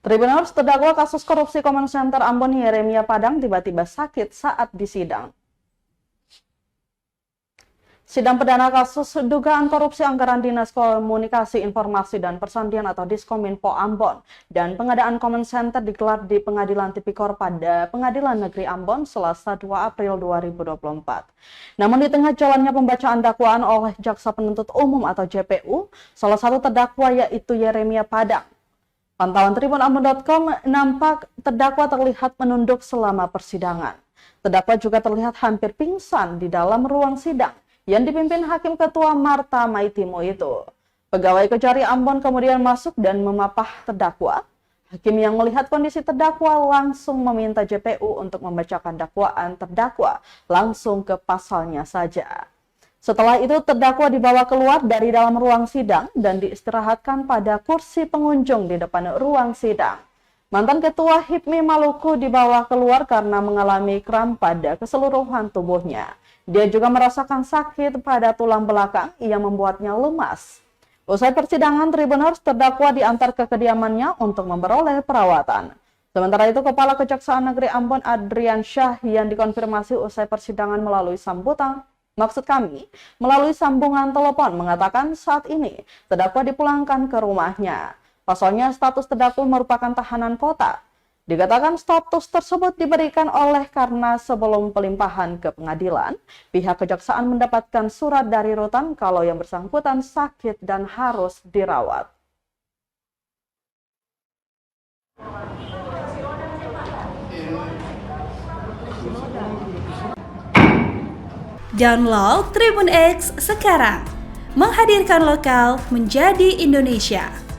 Tribuners, terdakwa kasus korupsi Command Center Ambon Yeremia Padang tiba-tiba sakit saat disidang. Sidang perdana kasus dugaan korupsi anggaran Dinas Komunikasi Informasi dan Persandian atau Diskominfo Ambon dan pengadaan Command Center digelar di Pengadilan Tipikor pada Pengadilan Negeri Ambon Selasa 2 April 2024. Namun di tengah jalannya pembacaan dakwaan oleh Jaksa Penuntut Umum atau JPU, salah satu terdakwa yaitu Yeremia Padang. Pantauan tribunambon.com nampak terdakwa terlihat menunduk selama persidangan. Terdakwa juga terlihat hampir pingsan di dalam ruang sidang yang dipimpin Hakim Ketua Marta Maitimo itu. Pegawai Kejari Ambon kemudian masuk dan memapah terdakwa. Hakim yang melihat kondisi terdakwa langsung meminta JPU untuk membacakan dakwaan terdakwa langsung ke pasalnya saja. Setelah itu terdakwa dibawa keluar dari dalam ruang sidang dan diistirahatkan pada kursi pengunjung di depan ruang sidang. Mantan Ketua HIPMI Maluku dibawa keluar karena mengalami kram pada keseluruhan tubuhnya. Dia juga merasakan sakit pada tulang belakang yang membuatnya lemas. Usai persidangan, Tribuners terdakwa diantar ke kediamannya untuk memperoleh perawatan. Sementara itu, Kepala Kejaksaan Negeri Ambon Adrian Syah yang dikonfirmasi usai persidangan melalui sambungan telepon mengatakan saat ini terdakwa dipulangkan ke rumahnya. Pasalnya status terdakwa merupakan tahanan kota. Dikatakan status tersebut diberikan oleh karena sebelum pelimpahan ke pengadilan, pihak kejaksaan mendapatkan surat dari rutan kalau yang bersangkutan sakit dan harus dirawat. Download Tribun X sekarang, menghadirkan lokal menjadi Indonesia.